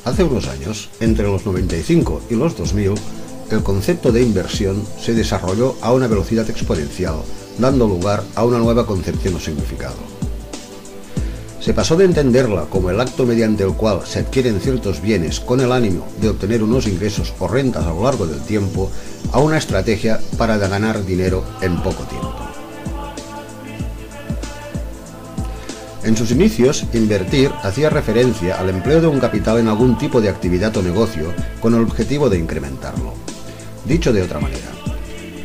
Hace unos años, entre los 95 y los 2000, el concepto de inversión se desarrolló a una velocidad exponencial, dando lugar a una nueva concepción o significado. Se pasó de entenderla como el acto mediante el cual se adquieren ciertos bienes con el ánimo de obtener unos ingresos o rentas a lo largo del tiempo, a una estrategia para ganar dinero en poco tiempo. En sus inicios, invertir hacía referencia al empleo de un capital en algún tipo de actividad o negocio con el objetivo de incrementarlo. Dicho de otra manera,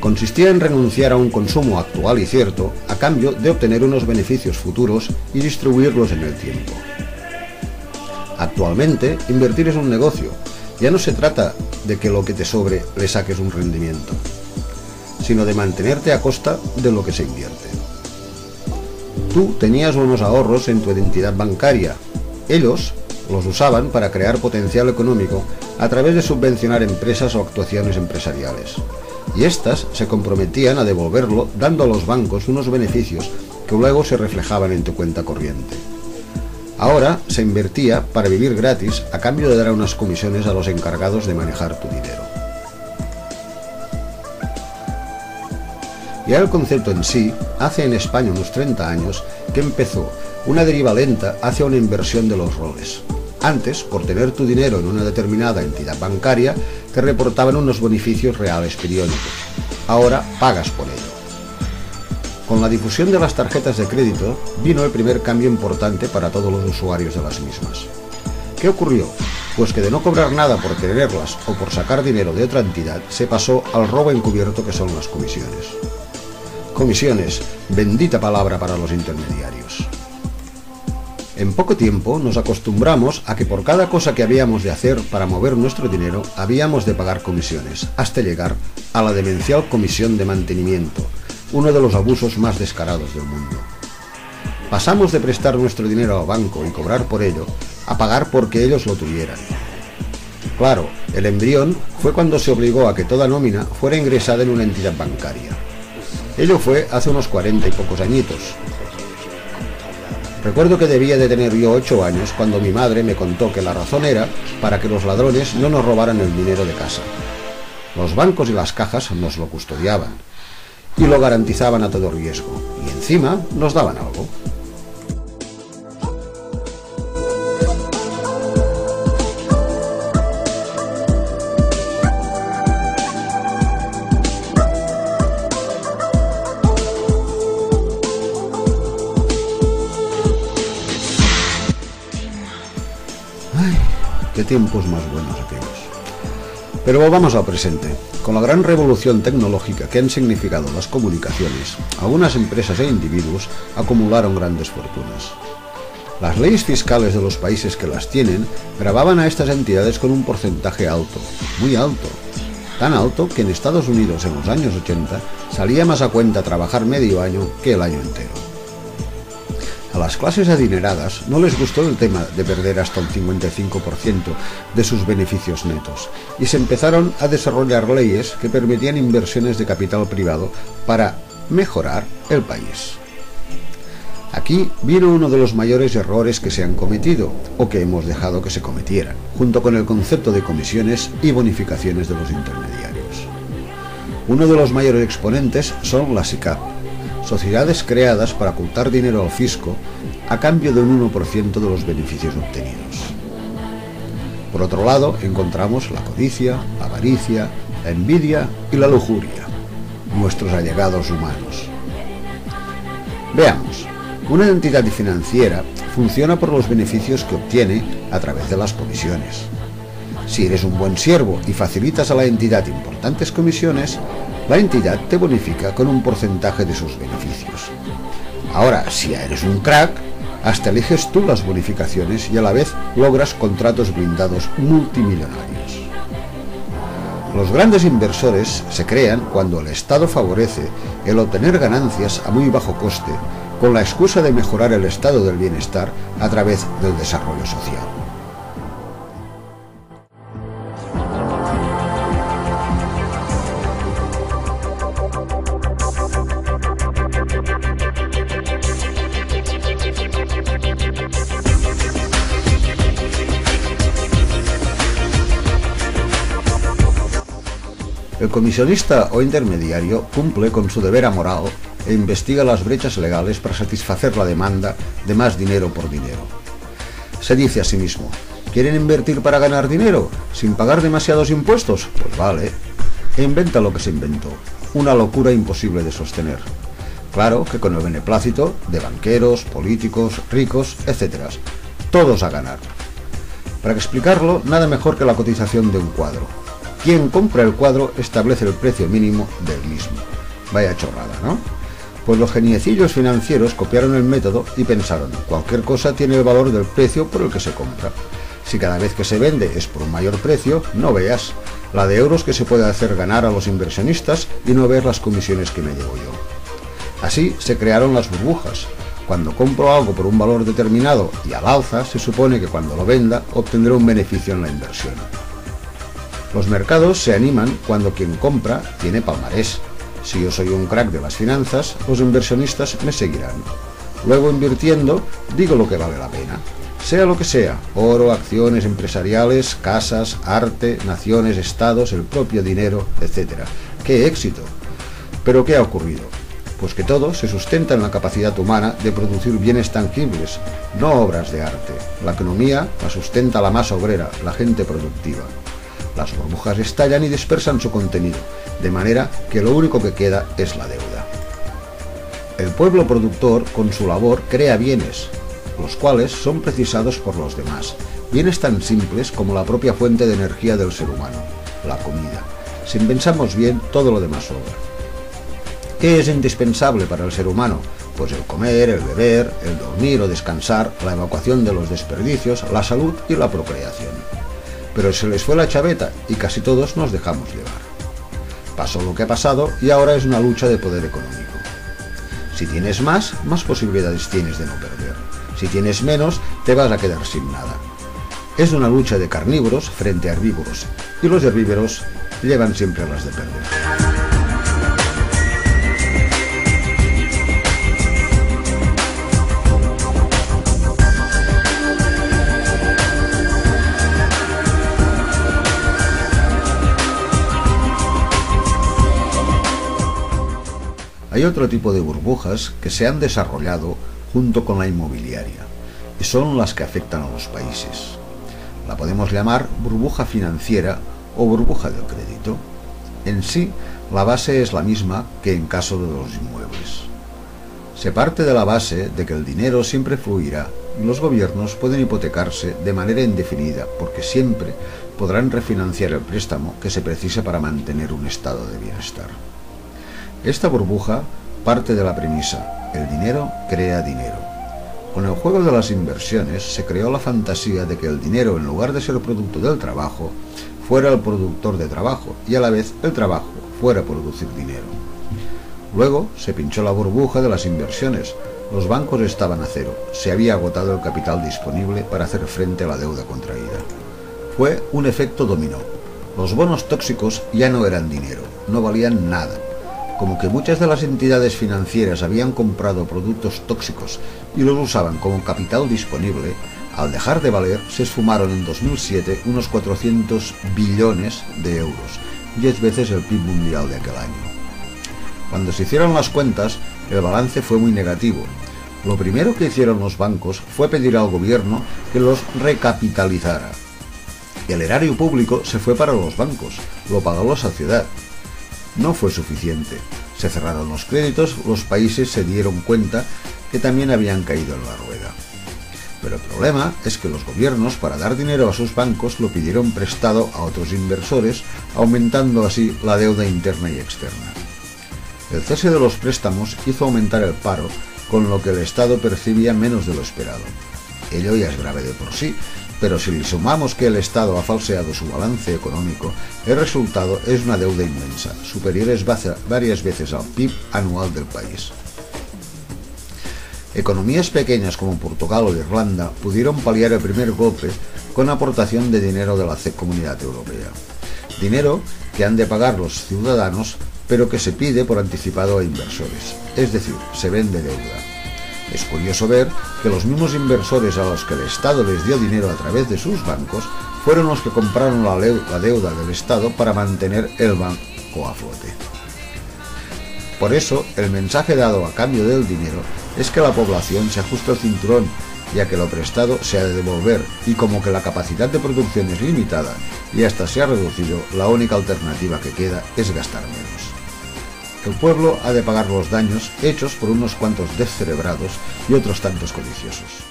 consistía en renunciar a un consumo actual y cierto a cambio de obtener unos beneficios futuros y distribuirlos en el tiempo. Actualmente, invertir es un negocio. Ya no se trata de que lo que te sobre le saques un rendimiento, sino de mantenerte a costa de lo que se invierte. Tú tenías unos ahorros en tu entidad bancaria. Ellos los usaban para crear potencial económico a través de subvencionar empresas o actuaciones empresariales. Y éstas se comprometían a devolverlo dando a los bancos unos beneficios que luego se reflejaban en tu cuenta corriente. Ahora se invertía para vivir gratis a cambio de dar unas comisiones a los encargados de manejar tu dinero. Ya el concepto en sí hace en España unos 30 años que empezó una deriva lenta hacia una inversión de los roles. Antes, por tener tu dinero en una determinada entidad bancaria, te reportaban unos beneficios reales periódicos. Ahora pagas por ello. Con la difusión de las tarjetas de crédito vino el primer cambio importante para todos los usuarios de las mismas. ¿Qué ocurrió? Pues que de no cobrar nada por tenerlas o por sacar dinero de otra entidad, se pasó al robo encubierto que son las comisiones. Comisiones, bendita palabra para los intermediarios. En poco tiempo nos acostumbramos a que por cada cosa que habíamos de hacer para mover nuestro dinero, habíamos de pagar comisiones, hasta llegar a la demencial comisión de mantenimiento, uno de los abusos más descarados del mundo. Pasamos de prestar nuestro dinero al banco y cobrar por ello, a pagar porque ellos lo tuvieran. Claro, el embrión fue cuando se obligó a que toda nómina fuera ingresada en una entidad bancaria. Ello fue hace unos 40 y pocos añitos. Recuerdo que debía de tener yo 8 años cuando mi madre me contó que la razón era para que los ladrones no nos robaran el dinero de casa. Los bancos y las cajas nos lo custodiaban y lo garantizaban a todo riesgo, y encima nos daban algo. Qué tiempos más buenos aquellos. Pero volvamos al presente. Con la gran revolución tecnológica que han significado las comunicaciones, algunas empresas e individuos acumularon grandes fortunas. Las leyes fiscales de los países que las tienen gravaban a estas entidades con un porcentaje alto, muy alto. Tan alto que en Estados Unidos en los años 80 salía más a cuenta trabajar medio año que el año entero. A las clases adineradas no les gustó el tema de perder hasta un 55% de sus beneficios netos y se empezaron a desarrollar leyes que permitían inversiones de capital privado para mejorar el país. Aquí vino uno de los mayores errores que se han cometido o que hemos dejado que se cometieran, junto con el concepto de comisiones y bonificaciones de los intermediarios. Uno de los mayores exponentes son las SICAV, sociedades creadas para ocultar dinero al fisco a cambio de un 1% de los beneficios obtenidos. Por otro lado, encontramos la codicia, la avaricia, la envidia y la lujuria, nuestros allegados humanos. Veamos, una entidad financiera funciona por los beneficios que obtiene a través de las comisiones. Si eres un buen siervo y facilitas a la entidad importantes comisiones, la entidad te bonifica con un porcentaje de sus beneficios. Ahora, si eres un crack, hasta eliges tú las bonificaciones y a la vez logras contratos blindados multimillonarios. Los grandes inversores se crean cuando el Estado favorece el obtener ganancias a muy bajo coste, con la excusa de mejorar el estado del bienestar a través del desarrollo social. El comisionista o intermediario cumple con su deber moral e investiga las brechas legales para satisfacer la demanda de más dinero por dinero. Se dice a sí mismo: ¿quieren invertir para ganar dinero sin pagar demasiados impuestos? Pues vale. E inventa lo que se inventó, una locura imposible de sostener. Claro que con el beneplácito de banqueros, políticos, ricos, etc. Todos a ganar. Para explicarlo, nada mejor que la cotización de un cuadro. Quien compra el cuadro establece el precio mínimo del mismo. Vaya chorrada, ¿no? Pues los geniecillos financieros copiaron el método y pensaron: cualquier cosa tiene el valor del precio por el que se compra. Si cada vez que se vende es por un mayor precio, no veas la de euros que se puede hacer ganar a los inversionistas y no ver las comisiones que me llevo yo. Así se crearon las burbujas. Cuando compro algo por un valor determinado y al alza, se supone que cuando lo venda obtendré un beneficio en la inversión. Los mercados se animan cuando quien compra tiene palmarés. Si yo soy un crack de las finanzas, los inversionistas me seguirán. Luego, invirtiendo, digo lo que vale la pena. Sea lo que sea: oro, acciones empresariales, casas, arte, naciones, estados, el propio dinero, etc. ¡Qué éxito! ¿Pero qué ha ocurrido? Pues que todo se sustenta en la capacidad humana de producir bienes tangibles, no obras de arte. La economía la sustenta la masa obrera, la gente productiva. Las burbujas estallan y dispersan su contenido, de manera que lo único que queda es la deuda. El pueblo productor, con su labor, crea bienes, los cuales son precisados por los demás. Bienes tan simples como la propia fuente de energía del ser humano, la comida. Si pensamos bien, todo lo demás sobra. ¿Qué es indispensable para el ser humano? Pues el comer, el beber, el dormir o descansar, la evacuación de los desperdicios, la salud y la procreación. Pero se les fue la chaveta y casi todos nos dejamos llevar. Pasó lo que ha pasado y ahora es una lucha de poder económico. Si tienes más posibilidades tienes de no perder. Si tienes menos, te vas a quedar sin nada. Es una lucha de carnívoros frente a herbívoros, y los herbívoros llevan siempre las de perder. Hay otro tipo de burbujas que se han desarrollado junto con la inmobiliaria, y son las que afectan a los países. La podemos llamar burbuja financiera o burbuja del crédito. En sí, la base es la misma que en caso de los inmuebles. Se parte de la base de que el dinero siempre fluirá y los gobiernos pueden hipotecarse de manera indefinida porque siempre podrán refinanciar el préstamo que se precise para mantener un estado de bienestar. Esta burbuja parte de la premisa: el dinero crea dinero. Con el juego de las inversiones se creó la fantasía de que el dinero, en lugar de ser producto del trabajo, fuera el productor de trabajo y a la vez el trabajo fuera a producir dinero. Luego se pinchó la burbuja de las inversiones. Los bancos estaban a cero, se había agotado el capital disponible para hacer frente a la deuda contraída. Fue un efecto dominó. Los bonos tóxicos ya no eran dinero, no valían nada. Como que muchas de las entidades financieras habían comprado productos tóxicos y los usaban como capital disponible, al dejar de valer se esfumaron en 2007 unos 400 billones de euros, 10 veces el PIB mundial de aquel año. Cuando se hicieron las cuentas, el balance fue muy negativo. Lo primero que hicieron los bancos fue pedir al gobierno que los recapitalizara. El erario público se fue para los bancos, lo pagó la sociedad. No fue suficiente. Se cerraron los créditos, los países se dieron cuenta que también habían caído en la rueda. Pero el problema es que los gobiernos, para dar dinero a sus bancos, lo pidieron prestado a otros inversores, aumentando así la deuda interna y externa. El cese de los préstamos hizo aumentar el paro, con lo que el Estado percibía menos de lo esperado. Ello ya es grave de por sí, pero si le sumamos que el Estado ha falseado su balance económico, el resultado es una deuda inmensa, superiores varias veces al PIB anual del país. Economías pequeñas como Portugal o Irlanda pudieron paliar el primer golpe con aportación de dinero de la Comunidad Europea. Dinero que han de pagar los ciudadanos, pero que se pide por anticipado a inversores, es decir, se vende deuda. Es curioso ver que los mismos inversores a los que el Estado les dio dinero a través de sus bancos fueron los que compraron la deuda del Estado para mantener o a flote. Por eso, el mensaje dado a cambio del dinero es que la población se ajuste el cinturón, ya que lo prestado se ha de devolver, y como que la capacidad de producción es limitada y hasta se ha reducido, la única alternativa que queda es gastar menos. El pueblo ha de pagar los daños hechos por unos cuantos descerebrados y otros tantos codiciosos.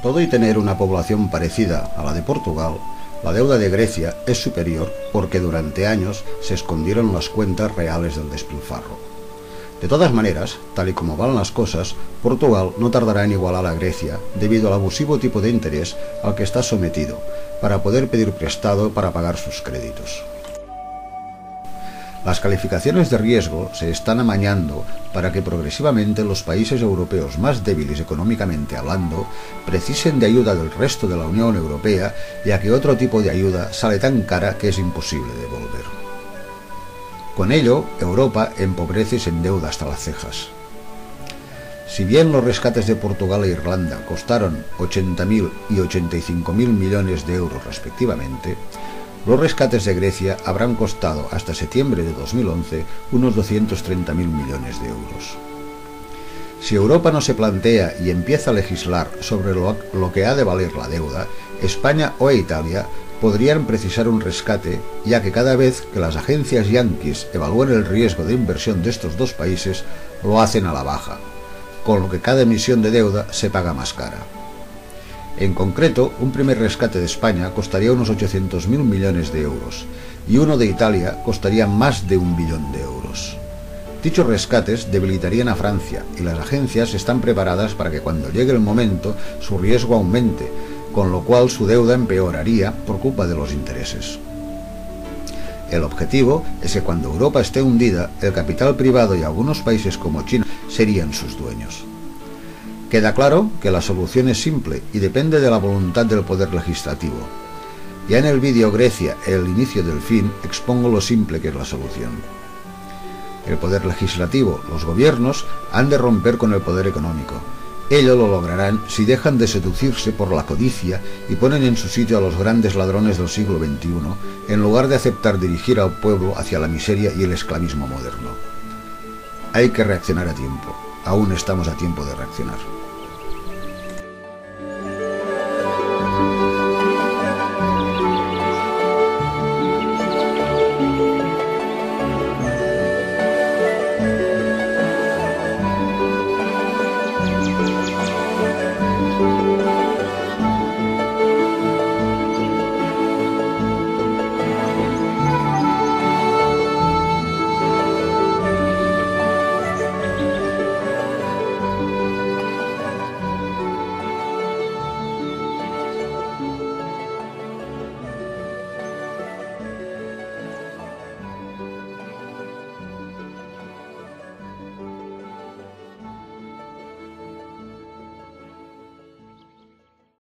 Todo y tener una población parecida a la de Portugal, la deuda de Grecia es superior porque durante años se escondieron las cuentas reales del despilfarro. De todas maneras, tal y como van las cosas, Portugal no tardará en igualar a Grecia debido al abusivo tipo de interés al que está sometido, para poder pedir prestado para pagar sus créditos. Las calificaciones de riesgo se están amañando para que progresivamente los países europeos más débiles económicamente hablando precisen de ayuda del resto de la Unión Europea, ya que otro tipo de ayuda sale tan cara que es imposible devolver. Con ello, Europa empobrece y se endeuda hasta las cejas. Si bien los rescates de Portugal e Irlanda costaron 80.000 y 85.000 millones de euros respectivamente, los rescates de Grecia habrán costado hasta septiembre de 2011 unos 230.000 millones de euros. Si Europa no se plantea y empieza a legislar sobre lo que ha de valer la deuda, España o Italia podrían precisar un rescate, ya que cada vez que las agencias yanquis evalúan el riesgo de inversión de estos dos países, lo hacen a la baja, con lo que cada emisión de deuda se paga más cara. En concreto, un primer rescate de España costaría unos 800.000 millones de euros y uno de Italia costaría más de 1 billón de euros. Dichos rescates debilitarían a Francia y las agencias están preparadas para que cuando llegue el momento su riesgo aumente, con lo cual su deuda empeoraría por culpa de los intereses. El objetivo es que cuando Europa esté hundida, el capital privado y algunos países como China serían sus dueños. Queda claro que la solución es simple y depende de la voluntad del poder legislativo. Ya en el vídeo Grecia, el inicio del fin, expongo lo simple que es la solución. El poder legislativo, los gobiernos, han de romper con el poder económico. Ello lo lograrán si dejan de seducirse por la codicia y ponen en su sitio a los grandes ladrones del siglo XXI, en lugar de aceptar dirigir al pueblo hacia la miseria y el esclavismo moderno. Hay que reaccionar a tiempo. Aún estamos a tiempo de reaccionar.